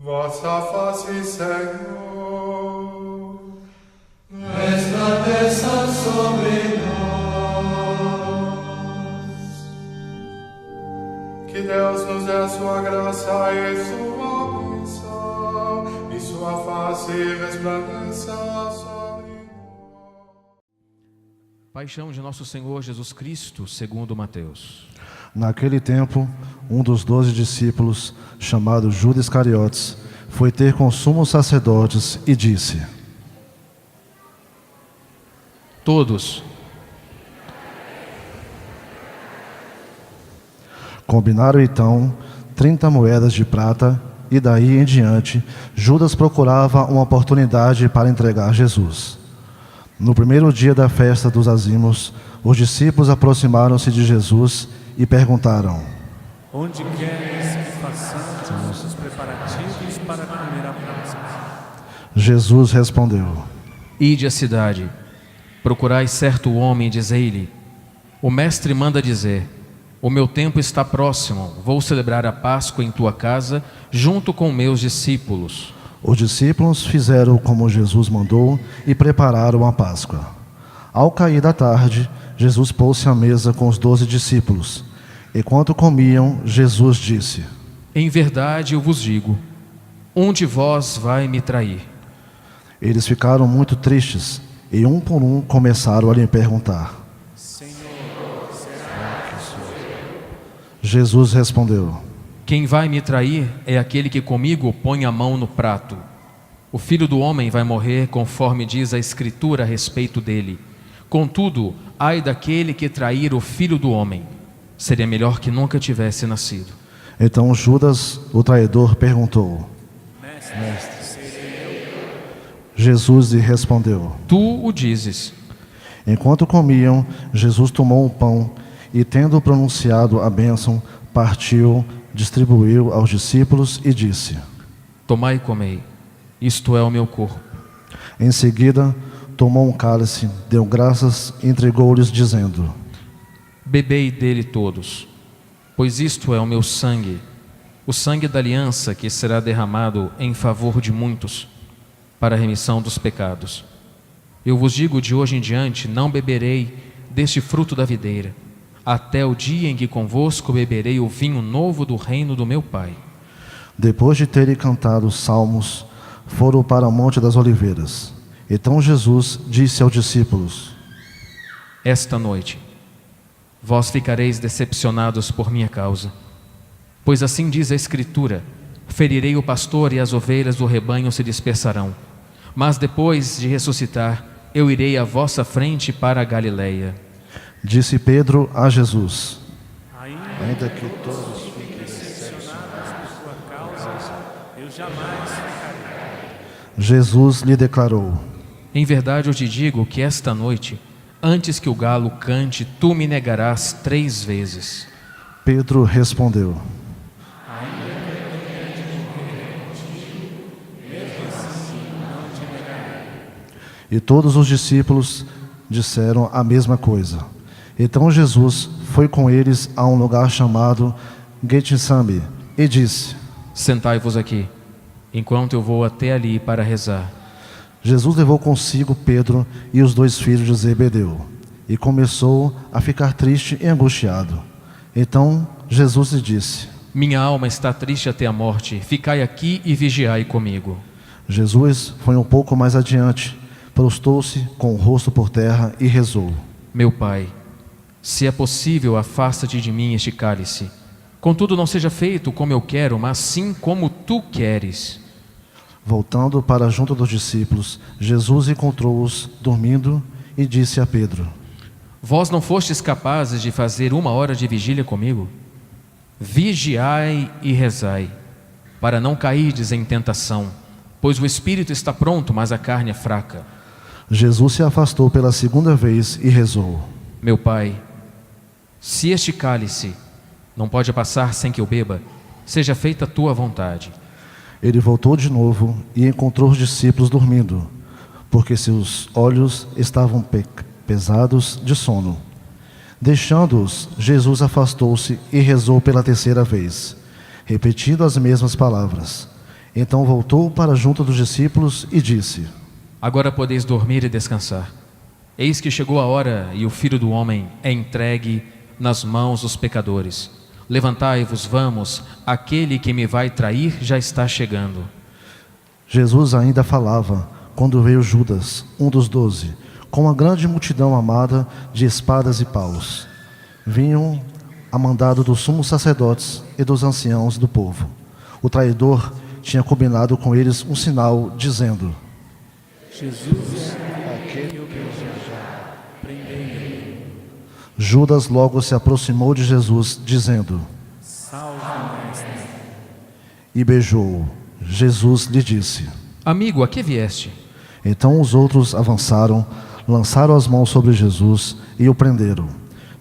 Vossa face, Senhor, resplandeça sobre nós. que Deus nos dê a sua graça e sua bênção, e sua face resplandeça sobre nós. Paixão de nosso Senhor Jesus Cristo, segundo Mateus. Naquele tempo, um dos 12 discípulos, chamado Judas Iscariotes, foi ter com os sumos sacerdotes e disse: Todos. Combinaram então 30 moedas de prata, e daí em diante, Judas procurava uma oportunidade para entregar Jesus. No primeiro dia da festa dos Ázimos, os discípulos aproximaram-se de Jesus e perguntaram: Onde queres que façamos os preparativos para comer a Páscoa? Jesus respondeu: Ide à cidade, procurai certo homem e dizei-lhe: O mestre manda dizer: O meu tempo está próximo, vou celebrar a Páscoa em tua casa, junto com meus discípulos. Os discípulos fizeram como Jesus mandou e prepararam a Páscoa. Ao cair da tarde, Jesus pôs-se à mesa com os 12 discípulos. Enquanto comiam, Jesus disse: Em verdade eu vos digo, um de vós vai me trair. Eles ficaram muito tristes e um por um começaram a lhe perguntar: Senhor, será que sou eu? Jesus respondeu: Quem vai me trair é aquele que comigo põe a mão no prato. O Filho do Homem vai morrer conforme diz a Escritura a respeito dele. Contudo, ai daquele que trair o Filho do Homem. Seria melhor que nunca tivesse nascido. Então Judas, o traidor, perguntou: Mestre, serei eu? Jesus lhe respondeu. Tu o dizes. Enquanto comiam, Jesus tomou um pão e, tendo pronunciado a bênção, partiu, distribuiu aos discípulos e disse: Tomai e comei, isto é o meu corpo. Em seguida, tomou um cálice, deu graças e entregou-lhes, dizendo: Bebei dele todos, pois isto é o meu sangue, o sangue da aliança que será derramado em favor de muitos, para a remissão dos pecados. Eu vos digo, de hoje em diante não beberei deste fruto da videira, até o dia em que convosco beberei o vinho novo do reino do meu Pai. Depois de terem cantado salmos, foram para o Monte das Oliveiras. Então Jesus disse aos discípulos: Esta noite vós ficareis decepcionados por minha causa, pois assim diz a Escritura: ferirei o pastor e as ovelhas do rebanho se dispersarão. Mas depois de ressuscitar, eu irei à vossa frente para a Galileia. Disse Pedro a Jesus: Ainda que todos fiquem decepcionados por tua causa, eu jamais ficarei. Jesus lhe declarou: Em verdade eu te digo que esta noite, antes que o galo cante, tu me negarás 3 vezes. Pedro respondeu: E todos os discípulos disseram a mesma coisa. Então Jesus foi com eles a um lugar chamado Getsemane e disse: Sentai-vos aqui, enquanto eu vou até ali para rezar. Jesus levou consigo Pedro e os 2 filhos de Zebedeu e começou a ficar triste e angustiado. Então Jesus lhe disse: Minha alma está triste até a morte, ficai aqui e vigiai comigo. Jesus foi um pouco mais adiante, prostou-se com o rosto por terra e rezou: Meu Pai, se é possível, afasta-te de mim este cálice. Contudo, não seja feito como eu quero, mas sim como tu queres. Voltando para junto dos discípulos, Jesus encontrou-os dormindo e disse a Pedro: Vós não fostes capazes de fazer 1 hora de vigília comigo? Vigiai e rezai, para não cairdes em tentação, pois o espírito está pronto, mas a carne é fraca. Jesus se afastou pela 2ª vez e rezou: Meu Pai, se este cálice não pode passar sem que eu beba, seja feita a tua vontade. Ele voltou de novo e encontrou os discípulos dormindo, porque seus olhos estavam pesados de sono. Deixando-os, Jesus afastou-se e rezou pela 3ª vez, repetindo as mesmas palavras. Então voltou para junto dos discípulos e disse: Agora podeis dormir e descansar. Eis que chegou a hora e o Filho do Homem é entregue nas mãos dos pecadores. Levantai-vos, vamos, aquele que me vai trair já está chegando. Jesus ainda falava quando veio Judas, um dos 12, com uma grande multidão armada de espadas e paus. Vinham a mandado dos sumos sacerdotes e dos anciãos do povo. O traidor tinha combinado com eles um sinal, dizendo: Jesus, aquele eu desejar, prendei-o. Judas logo se aproximou de Jesus, dizendo: Salve, mestre. E beijou-o. Jesus lhe disse: Amigo, a que vieste? Então os outros avançaram, lançaram as mãos sobre Jesus e o prenderam.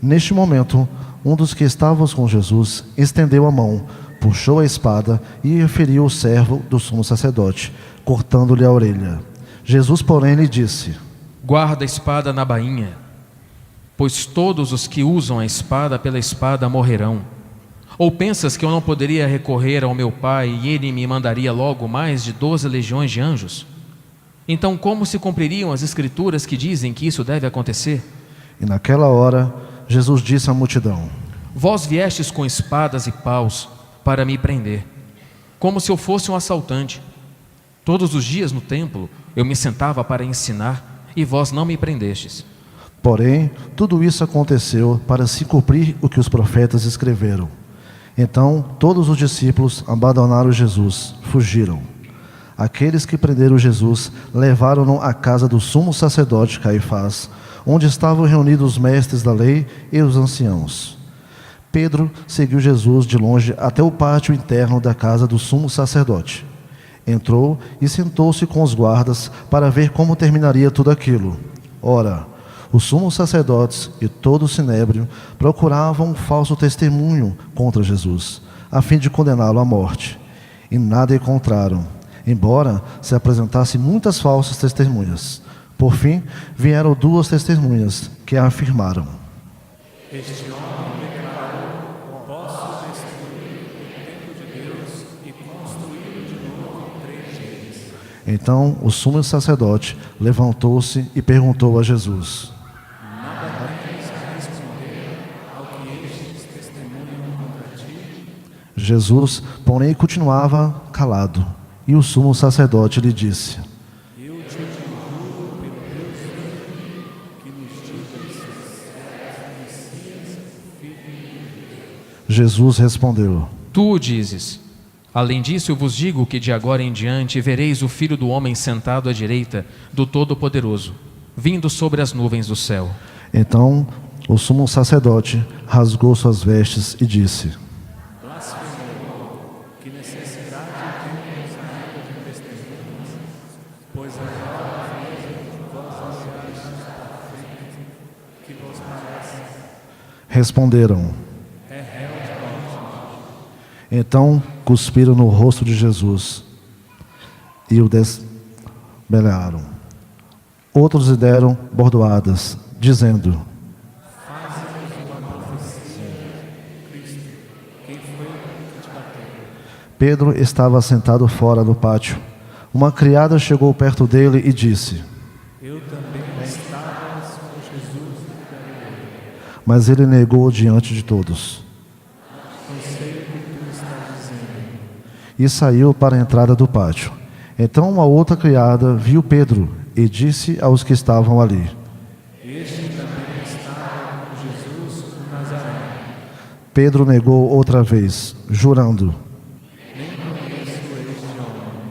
Neste momento, um dos que estavam com Jesus estendeu a mão, puxou a espada e feriu o servo do sumo sacerdote, cortando-lhe a orelha. Jesus, porém, lhe disse: Guarda a espada na bainha, pois todos os que usam a espada pela espada morrerão. Ou pensas que eu não poderia recorrer ao meu Pai e ele me mandaria logo mais de 12 legiões de anjos? Então como se cumpririam as escrituras que dizem que isso deve acontecer? E naquela hora, Jesus disse à multidão: Vós viestes com espadas e paus para me prender, como se eu fosse um assaltante. Todos os dias no templo eu me sentava para ensinar, e vós não me prendestes. Porém, tudo isso aconteceu para se cumprir o que os profetas escreveram. Então, todos os discípulos abandonaram Jesus, fugiram. Aqueles que prenderam Jesus levaram-no à casa do sumo sacerdote Caifás, onde estavam reunidos os mestres da lei e os anciãos. Pedro seguiu Jesus de longe até o pátio interno da casa do sumo sacerdote. Entrou e sentou-se com os guardas para ver como terminaria tudo aquilo. Ora, os sumos sacerdotes e todo o sinédrio procuravam um falso testemunho contra Jesus, a fim de condená-lo à morte. E nada encontraram, embora se apresentassem muitas falsas testemunhas. Por fim, vieram 2 testemunhas que afirmaram: Este homem declarou: posso destruir o templo de Deus e construí-lo de novo em 3 dias. Então o sumo sacerdote levantou-se e perguntou a Jesus: Nada tens a responder ao que estes testemunham contra ti? Jesus, porém, continuava calado. E o sumo sacerdote lhe disse: Eu te conjuro pelo Deus vivo, que nos digas se és Messias, filho de Deus. Jesus respondeu: Tu o dizes. Além disso, eu vos digo que de agora em diante vereis o Filho do Homem sentado à direita do Todo-Poderoso, vindo sobre as nuvens do céu. Então o sumo sacerdote rasgou suas vestes e disse: Blasfemou, que necessidade temos ainda de testemunhas, pois agora mesmo vós achais perfeito que vos parece. Responderam. É réu de morte. Então cuspiram no rosto de Jesus e o desbelharam. Outros lhe deram bordoadas, dizendo: Faze-nos uma profecia, Cristo, quem foi que te bateu? Pedro estava sentado fora no pátio. Uma criada chegou perto dele e disse: Eu também estava com Jesus de Galileia. Mas ele negou diante de todos. Não sei o que tu estás dizendo. E saiu para a entrada do pátio. Então uma outra criada viu Pedro e disse aos que estavam ali: Este também estava com Jesus o Nazareno. Pedro negou outra vez, jurando. Nem conheço este homem.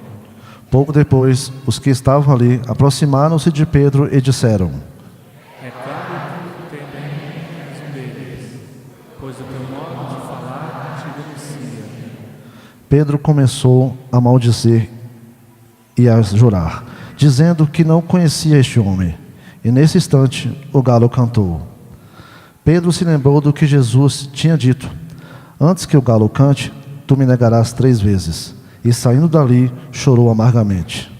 Pouco depois, os que estavam ali aproximaram-se de Pedro e disseram: É claro que tu também és um deles, pois o teu modo de falar te denuncia. Pedro começou a maldizer e a jurar, dizendo que não conhecia este homem. E nesse instante o galo cantou. Pedro se lembrou do que Jesus tinha dito: antes que o galo cante, tu me negarás 3 vezes. E saindo dali, chorou amargamente.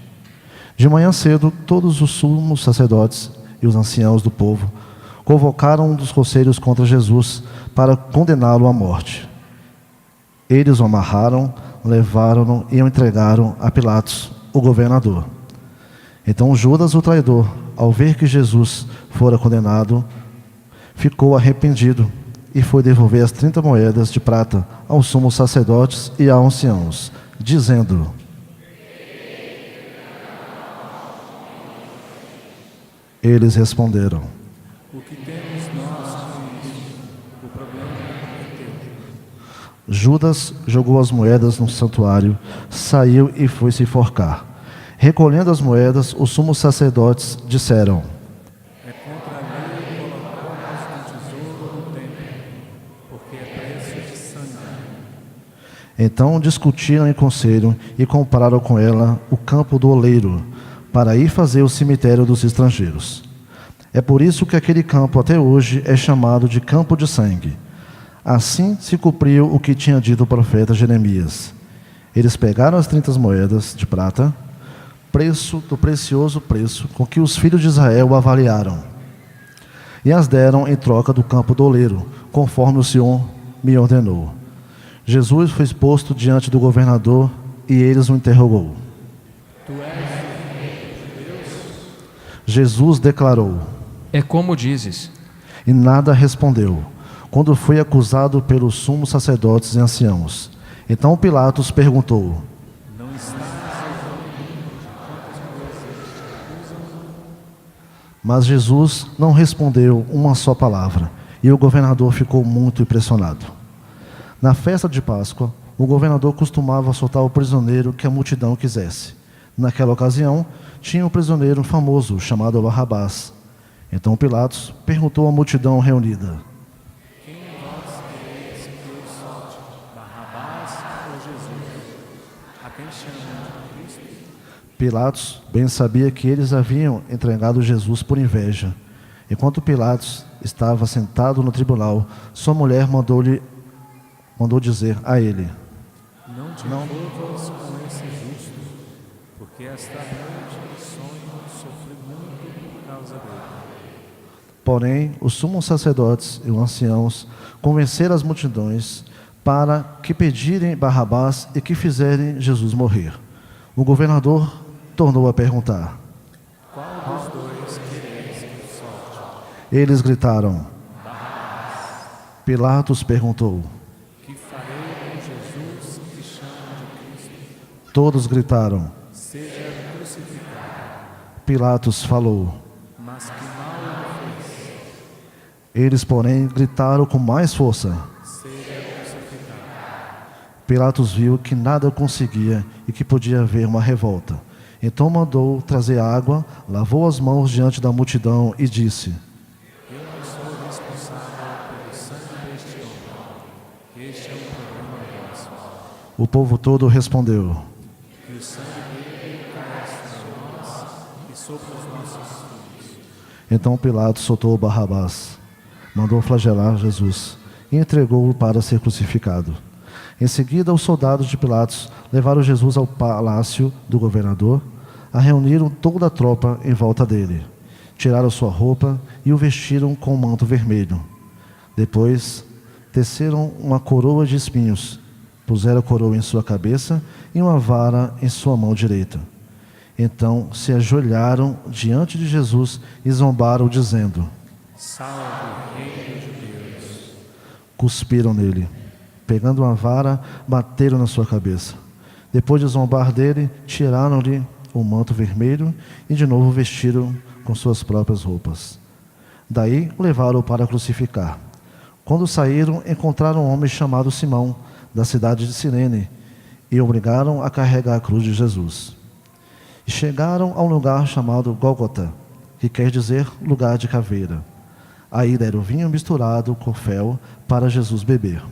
De manhã cedo, todos os sumos sacerdotes e os anciãos do povo convocaram um dos conselhos contra Jesus para condená-lo à morte. Eles o amarraram, levaram-no e o entregaram a Pilatos, o governador. Então Judas, o traidor, ao ver que Jesus fora condenado, ficou arrependido e foi devolver as 30 moedas de prata aos sumos sacerdotes e aos anciãos, dizendo: Eles responderam: O que temos nós com isso? O problema é teu. Judas jogou as moedas no santuário, saiu e foi se enforcar. Recolhendo as moedas, os sumos sacerdotes disseram: É contra a lei colocarmos um tesouro no templo, porque é preço de sangue. Então discutiram em conselho e compraram com ela o campo do oleiro, para ir fazer o cemitério dos estrangeiros. É por isso que aquele campo até hoje é chamado de campo de sangue. Assim se cumpriu o que tinha dito o profeta Jeremias. Eles pegaram as 30 moedas de prata, preço do precioso preço com que os filhos de Israel o avaliaram, e as deram em troca do campo do oleiro, conforme o Senhor me ordenou. Jesus foi exposto diante do governador e eles o interrogou. Tu és Deus? Jesus declarou, É como dizes. e nada respondeu, quando foi acusado pelos sumos sacerdotes e anciãos. Então Pilatos perguntou: Não estás Mas Jesus não respondeu uma só palavra, e o governador ficou muito impressionado. Na festa de Páscoa, o governador costumava soltar o prisioneiro que a multidão quisesse. Naquela ocasião, tinha um prisioneiro famoso chamado Barrabás. Então Pilatos perguntou à multidão reunida: Quem vós quereis que eu solte? Barrabás ou Jesus? A quem chamam de Cristo? Pilatos bem sabia que eles haviam entregado Jesus por inveja. Enquanto Pilatos estava sentado no tribunal, sua mulher mandou dizer a ele: Não te envolvas com esse justo, porque esta noite em sonho sofri muito por causa dele. Porém, os sumos sacerdotes e os anciãos convenceram as multidões para que pedirem Barrabás e que fizerem Jesus morrer. O governador tornou a perguntar. Qual dos dois quereis que eu solte? Eles gritaram. Pilatos perguntou. Que farei com Jesus que chamam de Cristo? Todos gritaram. Seja crucificado. Pilatos falou. Mas que mal ele fez? Eles, porém, gritaram com mais força. Seja crucificado. Pilatos viu que nada conseguia e que podia haver uma revolta. Então mandou trazer água, lavou as mãos diante da multidão e disse: Eu não sou responsável pelo sangue deste homem. Este é um problema vosso. O povo todo respondeu. Que o sangue dele caia sobre nós e sobre os nossos filhos. Então Pilatos soltou Barrabás, mandou flagelar Jesus e entregou-o para ser crucificado. Em seguida, os soldados de Pilatos levaram Jesus ao palácio do governador, reuniram toda a tropa em volta dele, tiraram sua roupa e o vestiram com um manto vermelho. Depois, teceram uma coroa de espinhos, puseram a coroa em sua cabeça e uma vara em sua mão direita. Então se ajoelharam diante de Jesus e zombaram, dizendo: Salve, Rei dos Judeus. Cuspiram nele. Pegando uma vara, bateram na sua cabeça. Depois de zombar dele, tiraram-lhe o manto vermelho e de novo vestiram com suas próprias roupas. Daí o levaram para crucificar. Quando saíram, encontraram um homem chamado Simão, da cidade de Cirene, e o obrigaram a carregar a cruz de Jesus. E chegaram a um lugar chamado Gólgota, que quer dizer lugar de caveira. Aí deram vinho misturado com fel para Jesus beber.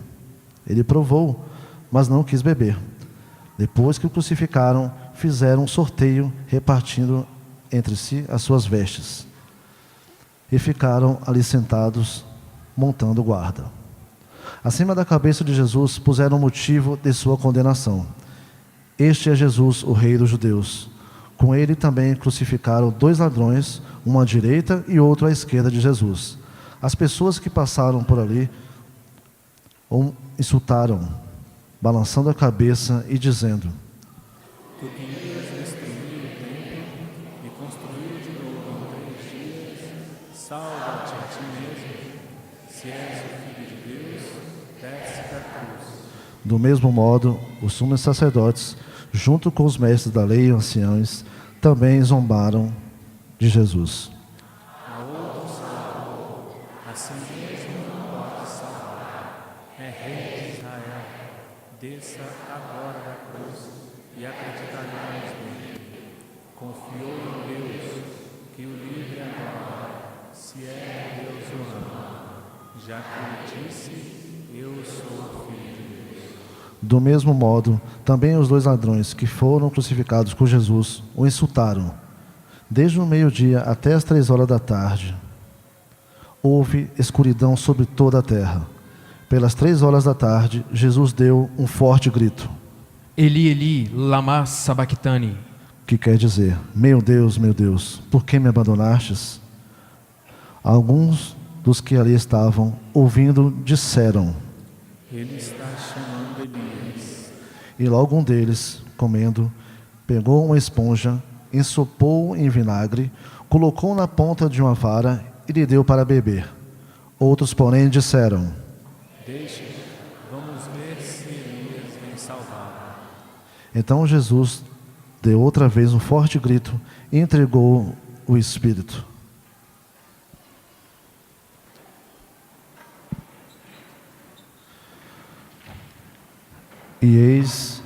Ele provou, mas não quis beber. Depois que o crucificaram, fizeram um sorteio, repartindo entre si as suas vestes. E ficaram ali sentados, montando guarda. Acima da cabeça de Jesus puseram o motivo de sua condenação. Este é Jesus, o Rei dos Judeus. Com ele também crucificaram 2 ladrões, um à direita e outro à esquerda de Jesus. As pessoas que passaram por ali o insultaram balançando a cabeça e dizendo: Tu que ias destruir o templo e construir de novo em 3 dias, salva-te a ti mesmo. Se és o Filho de Deus, desce da cruz. Do mesmo modo, os sumos sacerdotes, junto com os mestres da lei e anciãos, também zombaram de Jesus. A outro salvou, assim mesmo não pode salvar. É Rei de Israel, desça agora da cruz e acreditaremos nele. Confiou em Deus, que o livre agora, se é Deus o ama, já que ele disse: eu sou o Filho de Deus. Do mesmo modo, também os 2 ladrões que foram crucificados com Jesus o insultaram. Desde o meio-dia até as 3 horas da tarde, houve escuridão sobre toda a terra. Pelas 3 horas da tarde, Jesus deu um forte grito, Eli, Eli, lama sabachthani, que quer dizer: meu Deus, por que me abandonastes? Alguns dos que ali estavam, ouvindo, disseram: Ele está chamando Elias. E logo um deles, comendo, pegou uma esponja, ensopou em vinagre, colocou na ponta de uma vara e lhe deu para beber. Outros, porém, disseram: Deixe, vamos ver se Elias vem salvá-lo. Então Jesus deu outra vez um forte grito e entregou o Espírito. E eis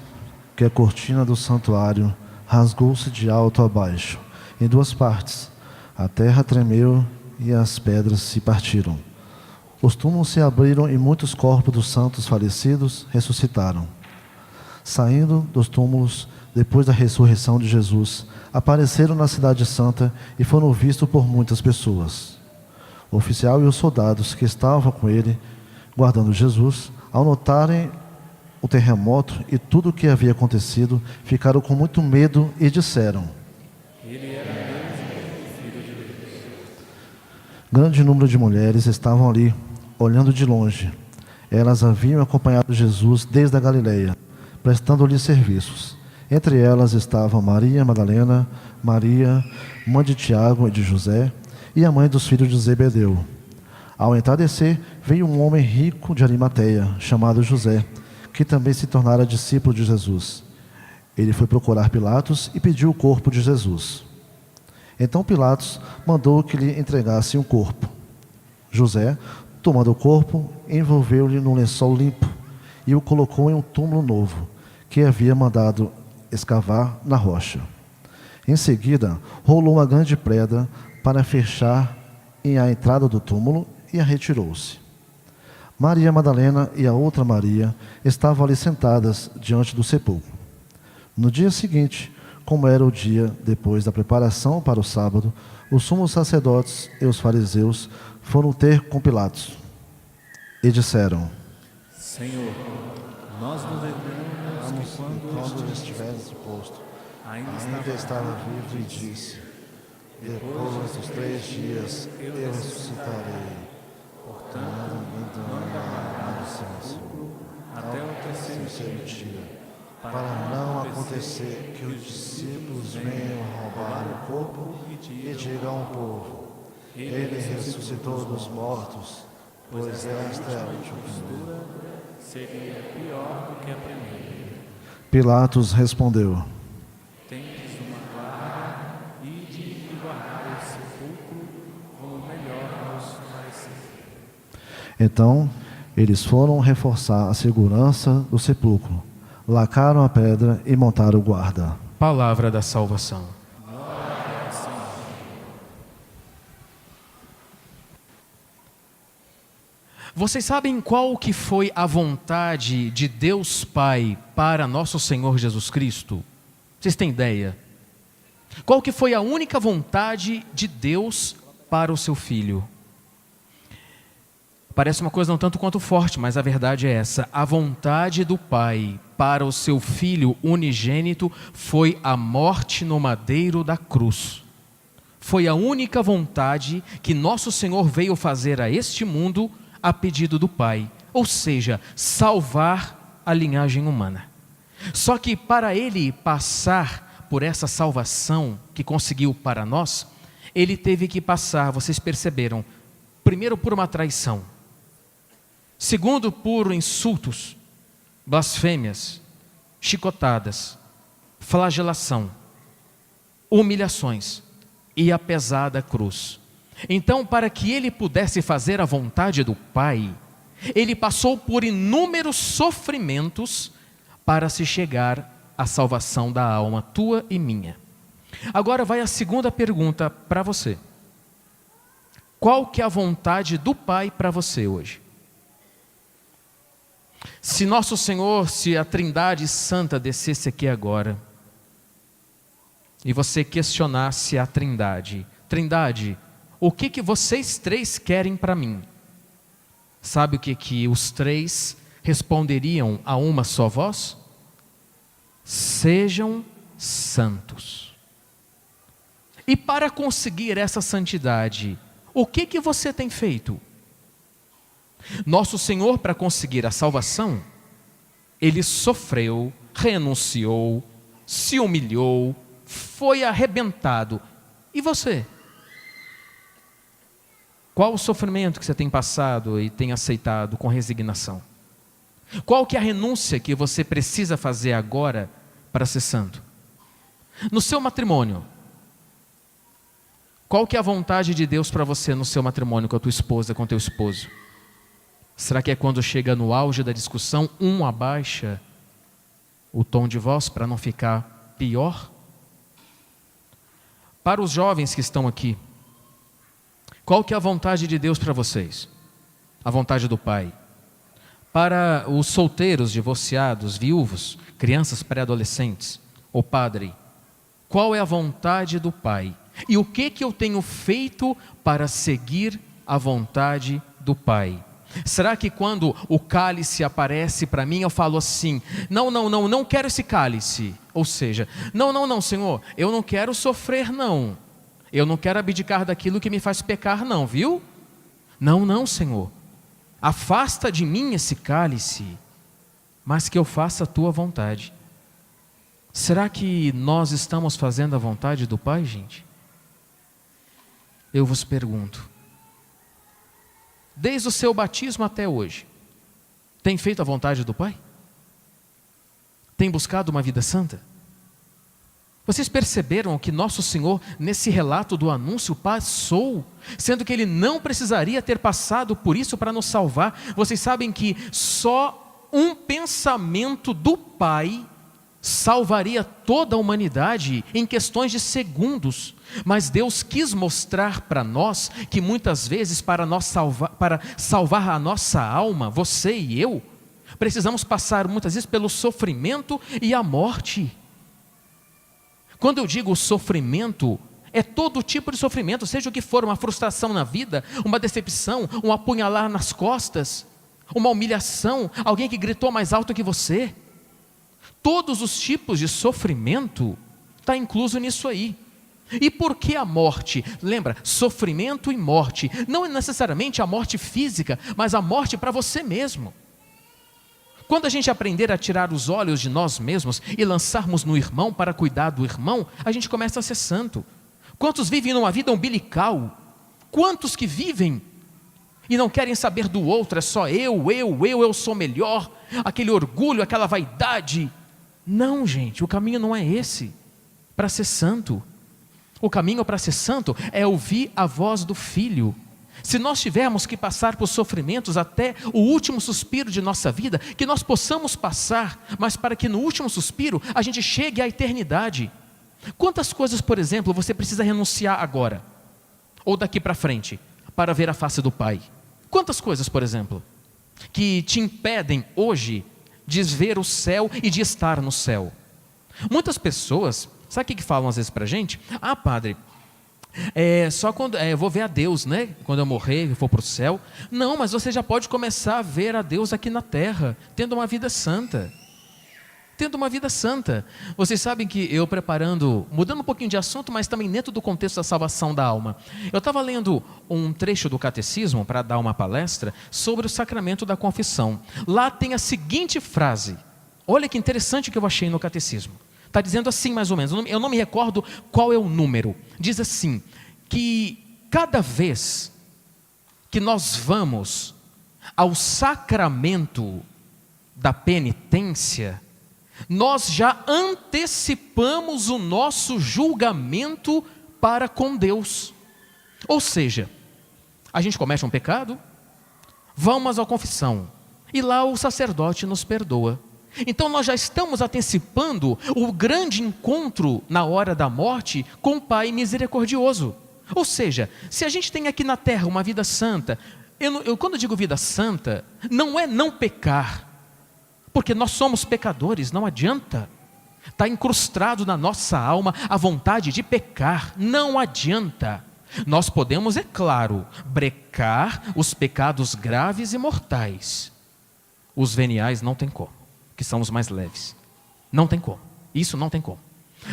que a cortina do santuário rasgou-se de alto a baixo, em 2 partes. A terra tremeu e as pedras se partiram. Os túmulos se abriram e muitos corpos dos santos falecidos ressuscitaram. Saindo dos túmulos, depois da ressurreição de Jesus, apareceram na cidade santa e foram vistos por muitas pessoas. O oficial e os soldados que estavam com ele, guardando Jesus, ao notarem o terremoto e tudo o que havia acontecido, ficaram com muito medo e disseram: Ele era mesmo Filho de Deus. Grande número de mulheres estavam ali, olhando de longe. Elas haviam acompanhado Jesus desde a Galileia, prestando-lhe serviços. Entre elas estavam Maria Madalena, Maria, mãe de Tiago e de José, e a mãe dos filhos de Zebedeu. Ao entardecer, veio um homem rico de Arimateia, chamado José, que também se tornara discípulo de Jesus. Ele foi procurar Pilatos e pediu o corpo de Jesus. Então Pilatos mandou que lhe entregassem o corpo. José, tomando o corpo, envolveu-lhe num lençol limpo e o colocou em um túmulo novo, que havia mandado escavar na rocha. Em seguida, rolou uma grande pedra para fechar a entrada do túmulo e a retirou-se. Maria Madalena e a outra Maria estavam ali sentadas diante do sepulcro. No dia seguinte, como era o dia depois da preparação para o sábado, os sumos sacerdotes e os fariseus foram ter com Pilatos e disseram: Senhor, nós nos lembramos que quando ele estivesse posto, ainda estava vivo e disse: depois dos 3 dias eu ressuscitarei. portanto, manda amarrar o sepulcro até o terceiro dia, para não acontecer que os discípulos venham roubar o corpo e digam ao povo: ele ressuscitou dos mortos, pois esta é a última postura seria pior do que a primeira. Pilatos respondeu: Tendes uma guarda, ide e guardai o sepulcro como melhor vos parecer. Então, eles foram reforçar a segurança do sepulcro, lacraram a pedra e montaram o guarda. Palavra da salvação. Vocês sabem qual que foi a vontade de Deus Pai para nosso Senhor Jesus Cristo? Vocês têm ideia? Qual que foi a única vontade de Deus para o seu Filho? Parece uma coisa não tanto quanto forte, mas a verdade é essa. A vontade do Pai para o seu Filho unigênito foi a morte no madeiro da cruz. Foi a única vontade que nosso Senhor veio fazer a este mundo a pedido do Pai. Ou seja, salvar a linhagem humana. Só que para ele passar por essa salvação que conseguiu para nós, ele teve que passar, vocês perceberam, primeiro por uma traição, segundo por insultos, blasfêmias, chicotadas, flagelação, humilhações e a pesada cruz. Então, para que ele pudesse fazer a vontade do Pai, ele passou por inúmeros sofrimentos para se chegar à salvação da alma, tua e minha. Agora vai a segunda pergunta para você. Qual que é a vontade do Pai para você hoje? Se nosso Senhor, se a Trindade Santa descesse aqui agora, e você questionasse a Trindade, Trindade, o que vocês três querem para mim? Sabe o que os três responderiam a uma só voz? Sejam santos. E para conseguir essa santidade, o que você tem feito? Nosso Senhor, para conseguir a salvação, Ele sofreu, renunciou, se humilhou, foi arrebentado. E você? Qual o sofrimento que você tem passado e tem aceitado com resignação? Qual que é a renúncia que você precisa fazer agora para ser santo? No seu matrimônio, qual que é a vontade de Deus para você no seu matrimônio com a tua esposa, com o teu esposo? Será que é quando chega no auge da discussão, um abaixa o tom de voz para não ficar pior? Para os jovens que estão aqui, qual que é a vontade de Deus para vocês? A vontade do Pai. Para os solteiros, divorciados, viúvos, crianças pré-adolescentes, o Padre, qual é a vontade do Pai? E o que eu tenho feito para seguir a vontade do Pai? Será que quando o cálice aparece para mim, eu falo assim, não quero esse cálice. Ou seja, não, Senhor, eu não quero sofrer não. Eu não quero abdicar daquilo que me faz pecar não, viu? Não, Senhor. Afasta de mim esse cálice, mas que eu faça a tua vontade. Será que nós estamos fazendo a vontade do Pai, gente? Eu vos pergunto. Desde o seu batismo até hoje, tem feito a vontade do Pai? Tem buscado uma vida santa? Vocês perceberam que nosso Senhor, nesse relato do anúncio, passou, sendo que Ele não precisaria ter passado por isso para nos salvar. Vocês sabem que só um pensamento do Pai salvaria toda a humanidade em questões de segundos. Mas Deus quis mostrar para nós que muitas vezes para salvar a nossa alma, você e eu, precisamos passar muitas vezes pelo sofrimento e a morte. Quando eu digo sofrimento, é todo tipo de sofrimento, seja o que for, uma frustração na vida, uma decepção, um apunhalar nas costas, uma humilhação, alguém que gritou mais alto que você. Todos os tipos de sofrimento está incluso nisso aí. E por que a morte? Lembra, sofrimento e morte, não é necessariamente a morte física, mas a morte para você mesmo. Quando a gente aprender a tirar os olhos de nós mesmos e lançarmos no irmão para cuidar do irmão, a gente começa a ser santo. Quantos vivem numa vida umbilical? Quantos que vivem e não querem saber do outro, é só eu sou melhor, aquele orgulho, aquela vaidade. Não, gente, o caminho não é esse para ser santo. O caminho para ser santo é ouvir a voz do Filho. Se nós tivermos que passar por sofrimentos até o último suspiro de nossa vida, que nós possamos passar, mas para que no último suspiro a gente chegue à eternidade. Quantas coisas, por exemplo, você precisa renunciar agora, ou daqui para frente, para ver a face do Pai? Quantas coisas, por exemplo, que te impedem hoje de ver o céu e de estar no céu? Muitas pessoas, sabe o que falam às vezes para a gente? Ah, padre, só quando eu vou ver a Deus, né? Quando eu morrer, eu for para o céu. Não, mas você já pode começar a ver a Deus aqui na terra, tendo uma vida santa. tendo uma vida santa. Vocês sabem que eu preparando, mudando um pouquinho de assunto, mas também dentro do contexto da salvação da alma, eu estava lendo um trecho do catecismo para dar uma palestra sobre o sacramento da confissão. Lá tem a seguinte frase, olha que interessante que eu achei no catecismo. Está dizendo assim mais ou menos, eu não me recordo qual é o número. Diz assim, que cada vez que nós vamos ao sacramento da penitência, nós já antecipamos o nosso julgamento para com Deus. Ou seja, a gente comete um pecado, vamos à confissão, e lá o sacerdote nos perdoa. Então nós já estamos antecipando o grande encontro na hora da morte com o Pai misericordioso. Ou seja, se a gente tem aqui na terra uma vida santa, quando eu digo vida santa, não é não pecar, porque nós somos pecadores, não adianta. Está incrustado na nossa alma a vontade de pecar, não adianta. Nós podemos, é claro, brecar os pecados graves e mortais. Os veniais não tem como, que são os mais leves. Não tem como, isso não tem como.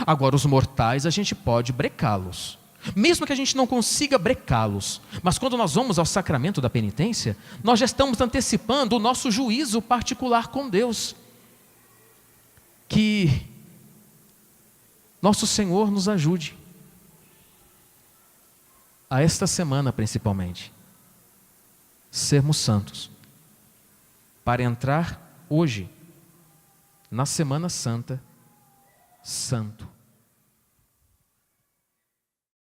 Agora, os mortais a gente pode brecá-los. Mesmo que a gente não consiga brecá-los, mas quando nós vamos ao sacramento da penitência, nós já estamos antecipando o nosso juízo particular com Deus. Que nosso Senhor nos ajude, a esta semana principalmente, sermos santos, para entrar hoje, na Semana Santa, santo.